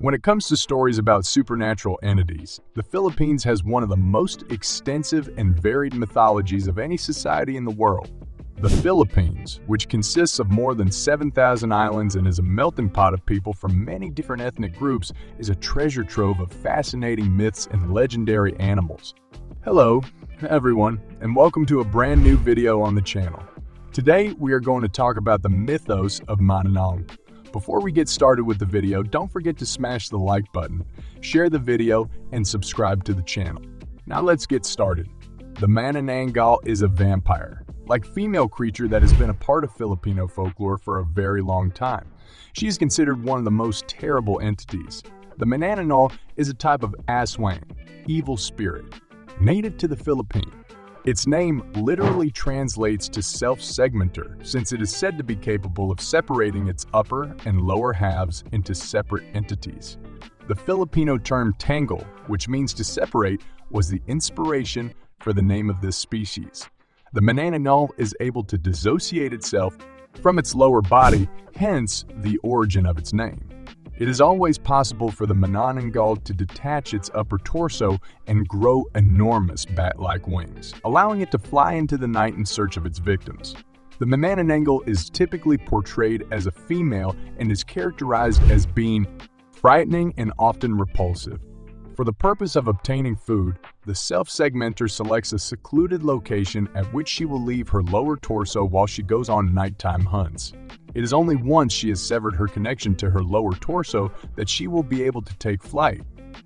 When it comes to stories about supernatural entities, the Philippines has one of the most extensive and varied mythologies of any society in the world. The Philippines, which consists of more than 7,000 islands and is a melting pot of people from many different ethnic groups, is a treasure trove of fascinating myths and legendary animals. Hello, everyone, and welcome to a brand new video on the channel. Today, we are going to talk about the mythos of Manananggal. Before we get started with the video, don't forget to smash the like button, share the video, and subscribe to the channel. Now let's get started. The Manananggal is a vampire-like female creature that has been a part of Filipino folklore for a very long time. She is considered one of the most terrible entities. The Manananggal is a type of aswang, evil spirit, native to the Philippines. Its name literally translates to self-segmenter, since it is said to be capable of separating its upper and lower halves into separate entities. The Filipino term tangle, which means to separate, was the inspiration for the name of this species. The Manananggal is able to dissociate itself from its lower body, hence the origin of its name. It is always possible for the Manananggal to detach its upper torso and grow enormous bat-like wings, allowing it to fly into the night in search of its victims. The Manananggal is typically portrayed as a female and is characterized as being frightening and often repulsive. For the purpose of obtaining food, the self-segmenter selects a secluded location at which she will leave her lower torso while she goes on nighttime hunts. It is only once she has severed her connection to her lower torso that she will be able to take flight.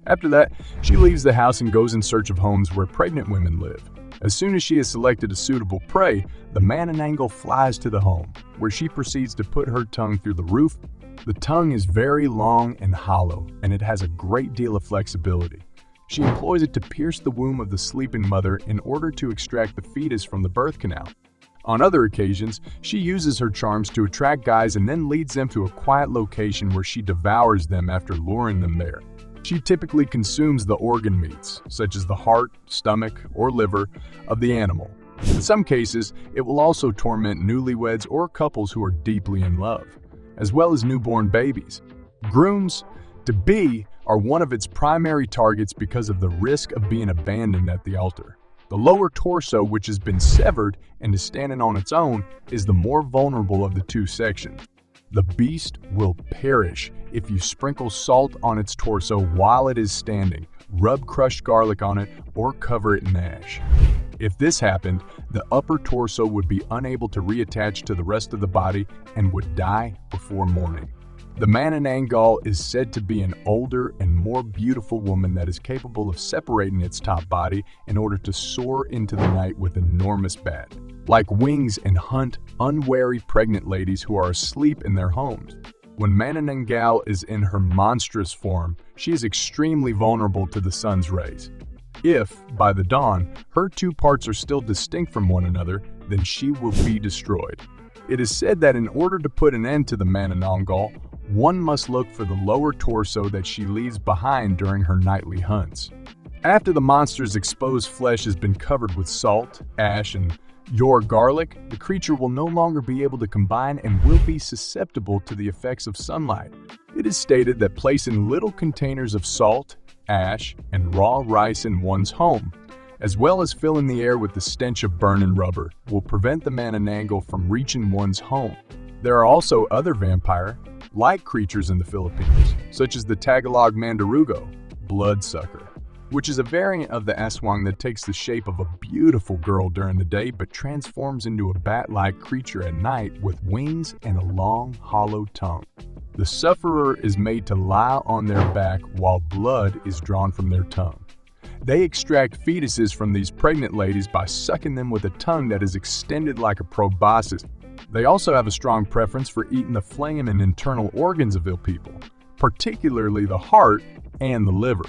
After that, she leaves the house and goes in search of homes where pregnant women live. As soon as she has selected a suitable prey, the Manananggal flies to the home, where she proceeds to put her tongue through the roof. The tongue is very long and hollow, and it has a great deal of flexibility. She employs it to pierce the womb of the sleeping mother in order to extract the fetus from the birth canal. On other occasions, she uses her charms to attract guys and then leads them to a quiet location where she devours them after luring them there. She typically consumes the organ meats, such as the heart, stomach, or liver, of the animal. In some cases, it will also torment newlyweds or couples who are deeply in love, as well as newborn babies. Grooms-to-be are one of its primary targets because of the risk of being abandoned at the altar. The lower torso, which has been severed and is standing on its own, is the more vulnerable of the two sections. The beast will perish if you sprinkle salt on its torso while it is standing, rub crushed garlic on it, or cover it in ash. If this happened, the upper torso would be unable to reattach to the rest of the body and would die before morning. The Manananggal is said to be an older and more beautiful woman that is capable of separating its top body in order to soar into the night with enormous bat-like wings and hunt unwary pregnant ladies who are asleep in their homes. When Manananggal is in her monstrous form, she is extremely vulnerable to the sun's rays. If, by the dawn, her two parts are still distinct from one another, then she will be destroyed. It is said that in order to put an end to the Manananggal, one must look for the lower torso that she leaves behind during her nightly hunts. After the monster's exposed flesh has been covered with salt, ash, and garlic, the creature will no longer be able to combine and will be susceptible to the effects of sunlight. It is stated that placing little containers of salt, ash, and raw rice in one's home, as well as filling the air with the stench of burning rubber, will prevent the Manananggal from reaching one's home. There are also other vampire-like creatures in the Philippines, such as the Tagalog Mandarugo, bloodsucker, which is a variant of the aswang that takes the shape of a beautiful girl during the day but transforms into a bat-like creature at night with wings and a long, hollow tongue. The sufferer is made to lie on their back while blood is drawn from their tongue. They extract fetuses from these pregnant ladies by sucking them with a tongue that is extended like a proboscis. They also have a strong preference for eating the phlegm and internal organs of ill people, particularly the heart and the liver.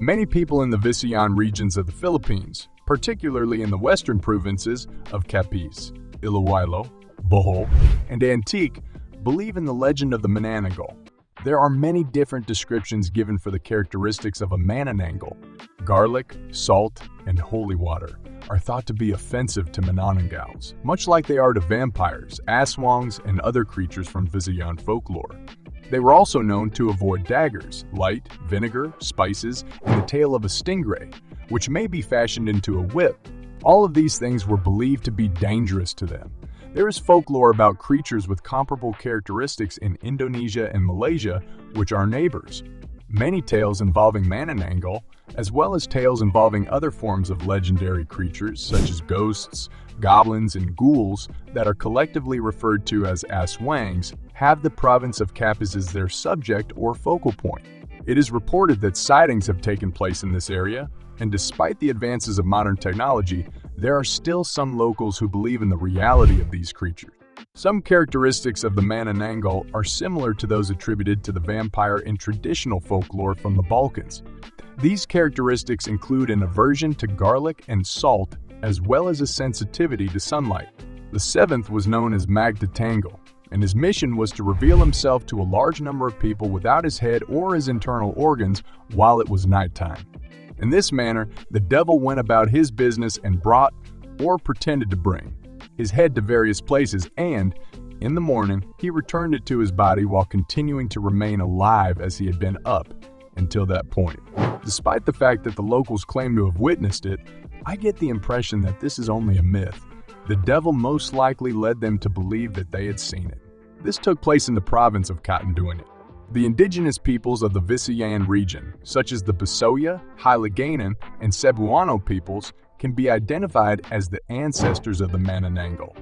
Many people in the Visayan regions of the Philippines, particularly in the western provinces of Capiz, Iloilo, Bohol, and Antique, believe in the legend of the Manananggal. There are many different descriptions given for the characteristics of a Manananggal. Garlic, salt, and holy water are thought to be offensive to Manananggals, much like they are to vampires, aswangs, and other creatures from Visayan folklore. They were also known to avoid daggers, light, vinegar, spices, and the tail of a stingray, which may be fashioned into a whip. All of these things were believed to be dangerous to them. There is folklore about creatures with comparable characteristics in Indonesia and Malaysia, which are neighbors. Many tales involving Manananggal, as well as tales involving other forms of legendary creatures such as ghosts, goblins, and ghouls that are collectively referred to as aswangs, have the province of Capiz as their subject or focal point. It is reported that sightings have taken place in this area, and despite the advances of modern technology, there are still some locals who believe in the reality of these creatures. Some characteristics of the Manananggal are similar to those attributed to the vampire in traditional folklore from the Balkans. These characteristics include an aversion to garlic and salt, as well as a sensitivity to sunlight. The seventh was known as Magdatangal, and his mission was to reveal himself to a large number of people without his head or his internal organs while it was nighttime. In this manner, the devil went about his business and brought, or pretended to bring, his head to various places and, in the morning, he returned it to his body while continuing to remain alive as he had been up until that point. Despite the fact that the locals claim to have witnessed it, I get the impression that this is only a myth. The devil most likely led them to believe that they had seen it. This took place in the province of Catanduanes. The indigenous peoples of the Visayan region, such as the Bisoya, Hiligaynon, and Cebuano peoples, can be identified as the ancestors of the Manananggal.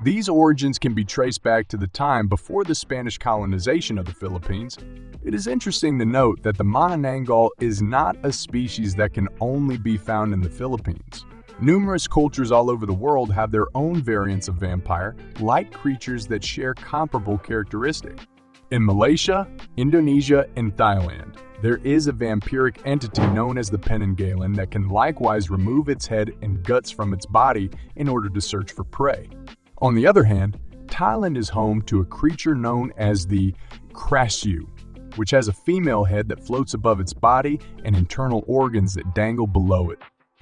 These origins can be traced back to the time before the Spanish colonization of the Philippines. It is interesting to note that the Manananggal is not a species that can only be found in the Philippines. Numerous cultures all over the world have their own variants of vampire-like creatures that share comparable characteristics. In Malaysia, Indonesia, and Thailand, there is a vampiric entity known as the Penanggalan that can likewise remove its head and guts from its body in order to search for prey. On the other hand, Thailand is home to a creature known as the Krasyu, which has a female head that floats above its body and internal organs that dangle below it.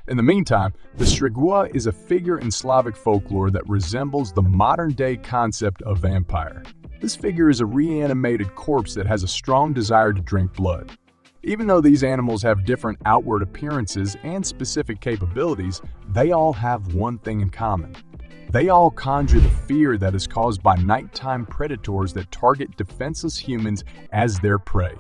In the meantime, the Strigua is a figure in Slavic folklore that resembles the modern-day concept of vampire. This figure is a reanimated corpse that has a strong desire to drink blood. Even though these animals have different outward appearances and specific capabilities, they all have one thing in common. They all conjure the fear that is caused by nighttime predators that target defenseless humans as their prey.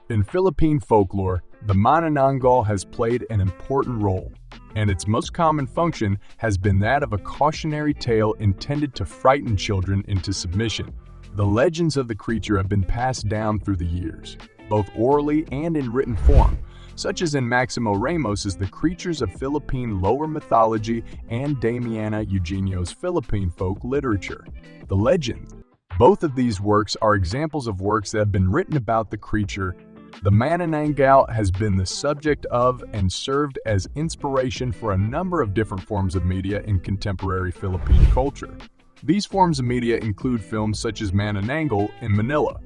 In Philippine folklore, the Manananggal has played an important role, and its most common function has been that of a cautionary tale intended to frighten children into submission. The legends of the creature have been passed down through the years, both orally and in written form, such as in Maximo Ramos's The Creatures of Philippine Lower Mythology and Damiana Eugenio's Philippine Folk Literature. The legend. Both of these works are examples of works that have been written about the creature. The Manananggal has been the subject of and served as inspiration for a number of different forms of media in contemporary Philippine culture. These forms of media include films such as Manananggal in Manila,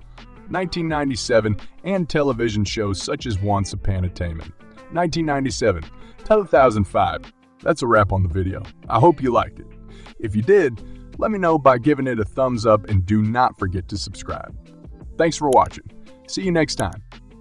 1997, and television shows such as Once Upon a Time, 1997, 2005. That's a wrap on the video. I hope you liked it. If you did, let me know by giving it a thumbs up and do not forget to subscribe. Thanks for watching. See you next time.